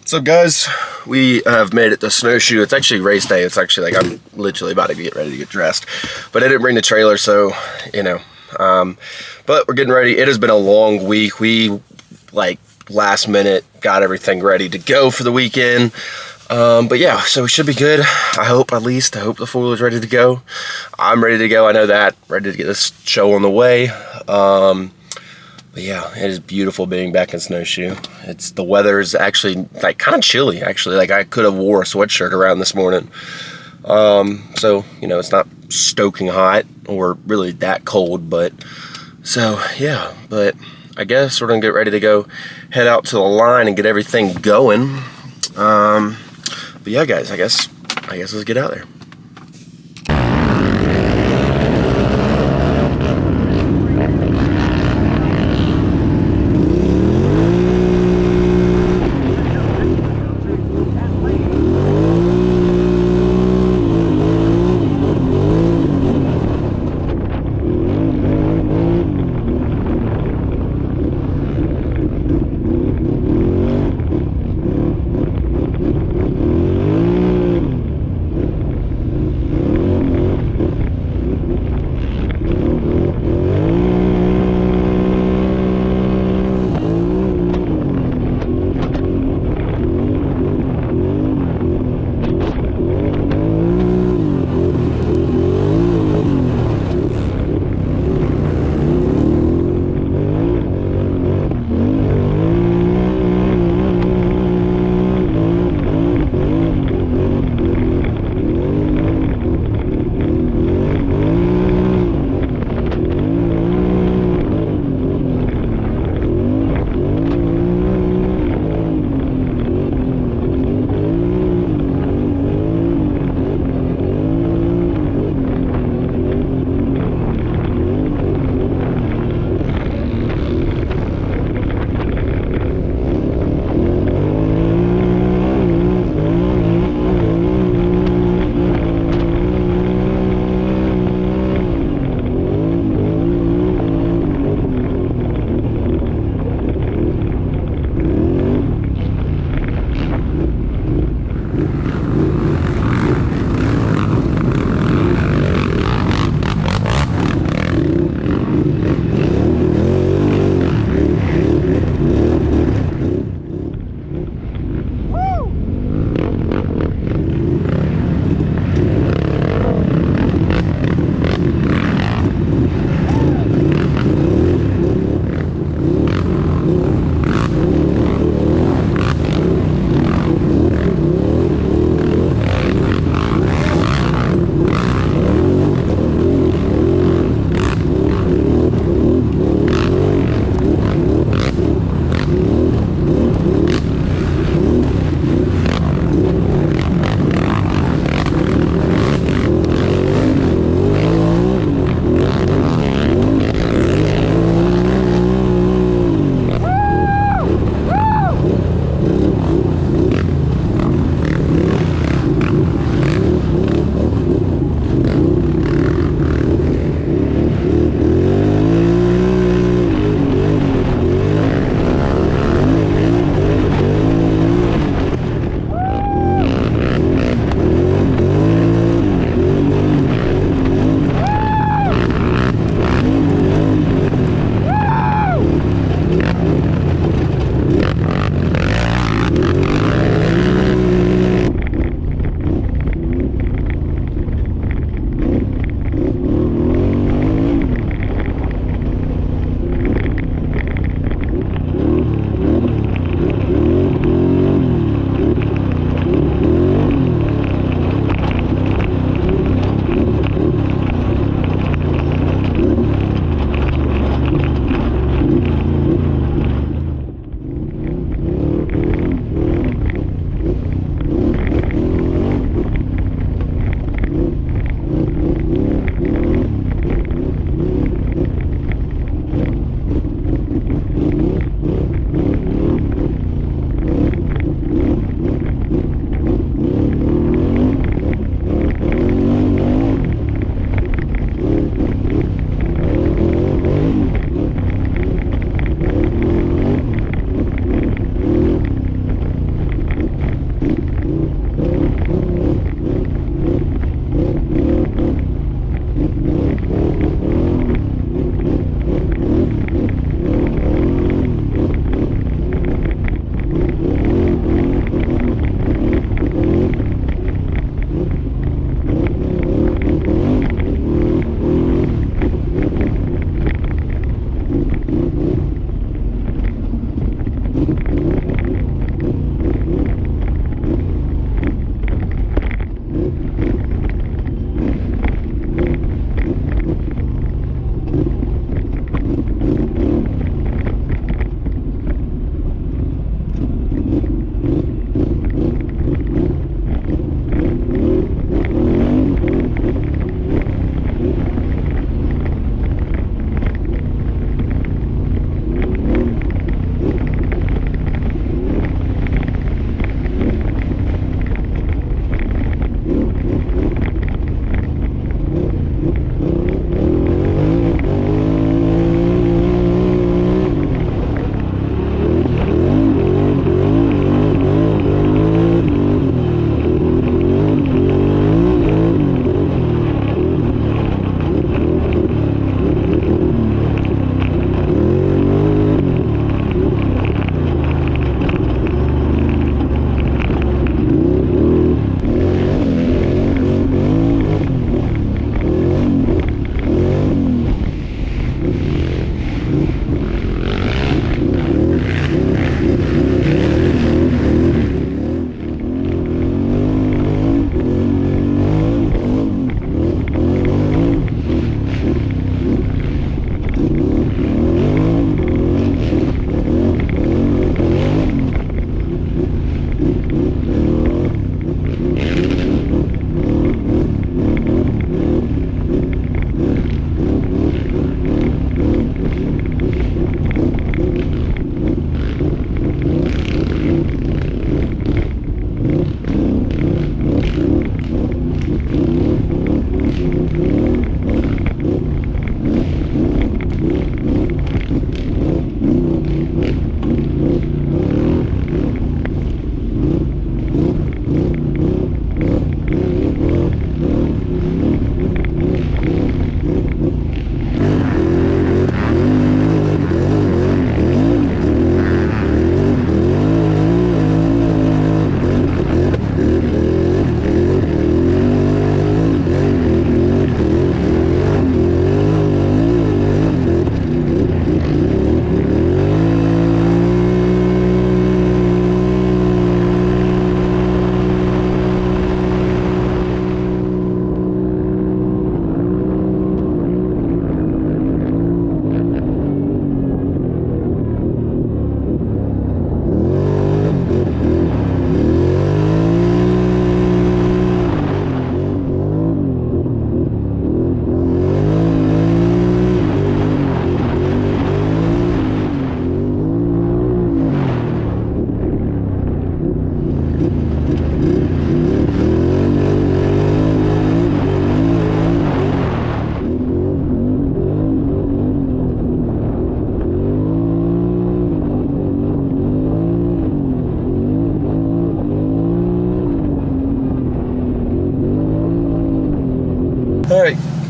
So guys, we have made it to Snowshoe. It's actually race day. It's actually like I'm literally about to get ready to get dressed. But I didn't bring the trailer, so, you know. But we're getting ready. It has been a long week. We, like, last minute got everything ready to go for the weekend. But yeah, so we should be good. I hope, at least. I hope the four-wheeler's ready to go. I'm ready to go. I know that. Ready to get this show on the way. But yeah, it is beautiful being back in Snowshoe. The weather is actually like kind of chilly, actually. Like I could have wore a sweatshirt around this morning. So, you know, it's not stoking hot or really that cold, but so yeah, but I guess we're gonna get ready to go head out to the line and get everything going. But yeah, guys, I guess let's get out there.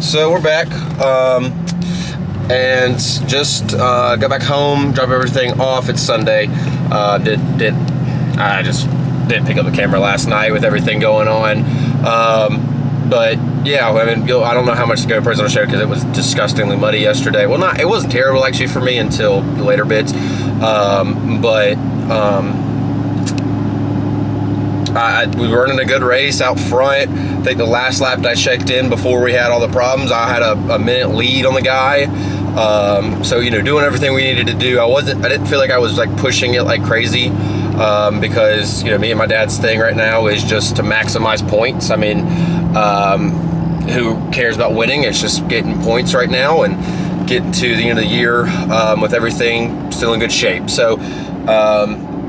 So we're back, and just got back home, dropped everything off. It's Sunday. I just didn't pick up the camera last night with everything going on. But yeah, I mean, I don't know how much to go in person to show because it was disgustingly muddy yesterday. Well, it wasn't terrible actually for me until the later bits. We were running a good race out front. I think the last lap that I checked in before we had all the problems, I had a minute lead on the guy. So, you know, doing everything we needed to do. I didn't feel like I was like pushing it like crazy, because, you know, me and my dad's thing right now is just to maximize points. I mean, who cares about winning? It's just getting points right now and getting to the end of the year, with everything still in good shape. So,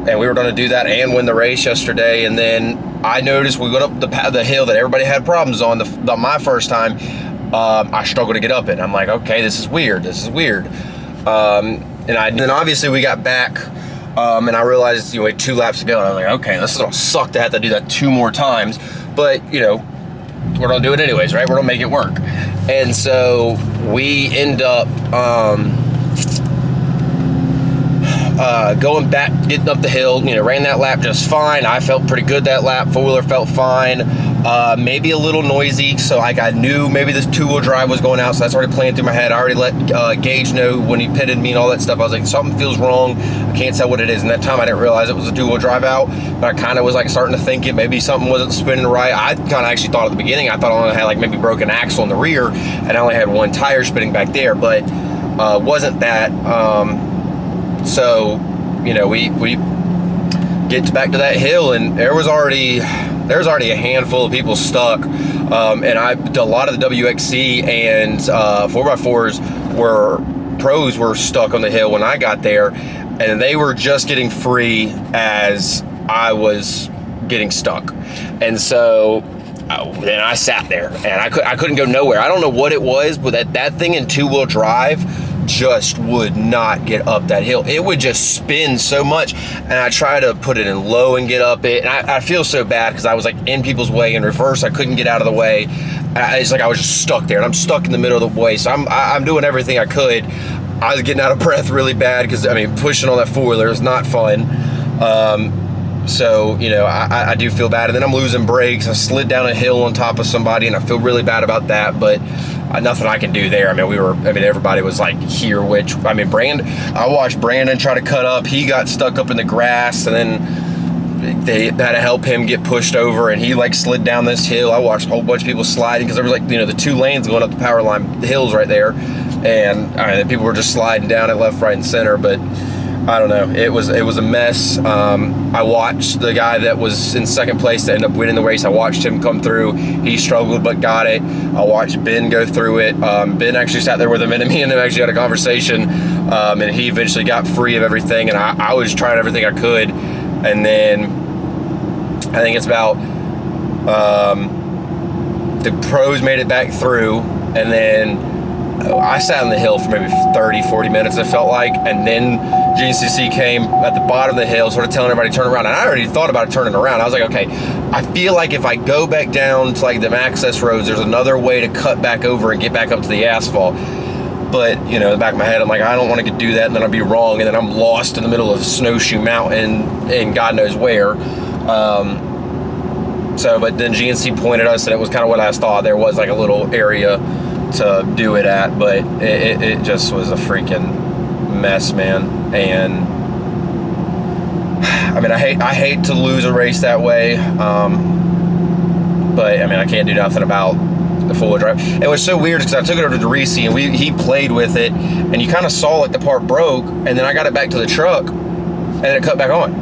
and we were going to do that and win the race yesterday. And then I noticed we went up the hill that everybody had problems on my first time. I struggled to get up it. I'm like, okay, this is weird. And then obviously we got back, and I realized, you know, we had 2 laps to go. And I was like, okay, this is going to suck to have to do that 2 more times. But, you know, we're going to do it anyways, right? We're going to make it work. And so we end up going back, getting up the hill, you know, ran that lap just fine. I felt pretty good that lap. 4-wheeler felt fine. Maybe a little noisy, so like I knew maybe this 2-wheel drive was going out, so that's already playing through my head. I already let Gage know when he pitted me and all that stuff. I was like, something feels wrong. I can't tell what it is. And that time I didn't realize it was a 2-wheel drive out, but I kind of was like starting to think it. Maybe something wasn't spinning right. I kind of actually thought at the beginning, I thought I only had like maybe broken axle in the rear, and I only had 1 tire spinning back there, but wasn't that. So, you know, we get back to that hill, and there was already a handful of people stuck, and a lot of the WXC and 4x4s pros were stuck on the hill when I got there, and they were just getting free as I was getting stuck. And so then I sat there, and I couldn't go nowhere. I don't know what it was, but that thing in 2-wheel drive just would not get up that hill. It would just spin so much, and I try to put it in low and get up it, and I feel so bad because I was like in people's way in reverse. I couldn't get out of the way. It's like I was just stuck there, and I'm stuck in the middle of the way. So I'm doing everything I could. I was getting out of breath really bad because, I mean, pushing on that 4-wheeler is not fun. So, you know, I do feel bad, and then I'm losing brakes. I slid down a hill on top of somebody, and I feel really bad about that, but nothing I can do there. I mean, everybody was like here, I watched Brandon try to cut up. He got stuck up in the grass, and then they had to help him get pushed over, and he like slid down this hill. I watched a whole bunch of people sliding because there was like, you know, the 2 lanes going up the power line, the hills right there, and I mean, people were just sliding down it left, right, and center. But I don't know. It was a mess. I watched the guy that was in second place that ended up winning the race. I watched him come through. He struggled but got it. I watched Ben go through it. Ben actually sat there with him, and me and him actually had a conversation. And he eventually got free of everything. And I was trying everything I could. And then I think it's about the pros made it back through, and then I sat on the hill for maybe 30, 40 minutes, it felt like, and then GNCC came at the bottom of the hill, sort of telling everybody to turn around, and I already thought about turning around. I was like, okay, I feel like if I go back down to like the access roads, there's another way to cut back over and get back up to the asphalt. But, you know, in the back of my head, I'm like, I don't want to do that, and then I'll be wrong, and then I'm lost in the middle of Snowshoe Mountain and God knows where. But then GNC pointed us, and it was kind of what I thought. There was like a little area to do it at, but it just was a freaking mess, man. And I mean, I hate to lose a race that way, but I mean, I can't do nothing about the 4-wheel drive. It was so weird because I took it over to Reese, and he played with it, and you kind of saw like the part broke, and then I got it back to the truck, and it cut back on.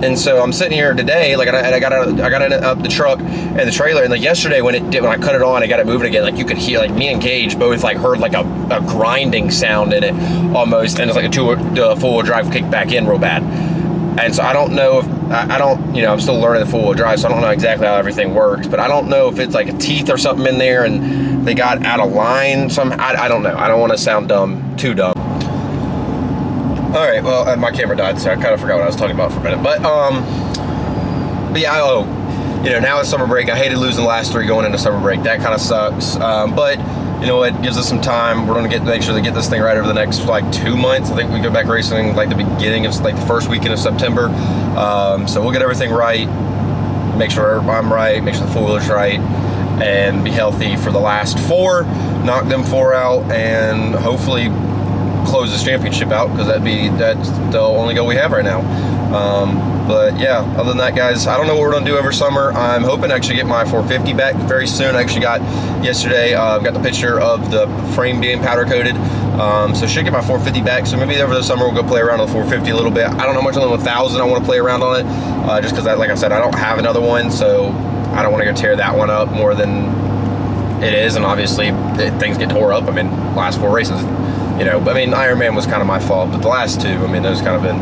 And so I'm sitting here today, like, I got it up the truck and the trailer, and like yesterday when I cut it on, I got it moving again. Like you could hear, like me and Gage both like heard like a grinding sound in it almost, and it's like a 4-wheel drive kicked back in real bad. And so I don't know if I don't, you know, I'm still learning the 4-wheel drive, so I don't know exactly how everything works. But I don't know if it's like a teeth or something in there, and they got out of line. I don't know. I don't want to sound too dumb. All right, well, my camera died, so I kind of forgot what I was talking about for a minute. But yeah, you know, now it's summer break. I hated losing the last 3 going into summer break. That kind of sucks. But you know what? Gives us some time. We're gonna make sure to get this thing right over the next like 2 months. I think we go back racing like the beginning of like the first weekend of September. So we'll get everything right. Make sure I'm right. Make sure the 4-wheeler's right, and be healthy for the last 4. Knock them 4 out, and hopefully close this championship out, because that's the only goal we have right now. But yeah, other than that, guys, I don't know what we're gonna do over summer. I'm hoping to actually get my 450 back very soon. I actually got yesterday, got the picture of the frame being powder coated. So should get my 450 back. So maybe over the summer we'll go play around on the 450 a little bit. I don't know much on the 1000 I want to play around on it, just because, like I said, I don't have another one, so I don't want to go tear that one up more than it is. And obviously things get tore up. I mean, last 4 races, you know, I mean, Ironman was kind of my fault, but the last 2, I mean, those kind of been,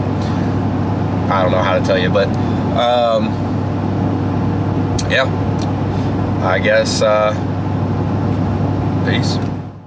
I don't know how to tell you, but yeah, I guess peace.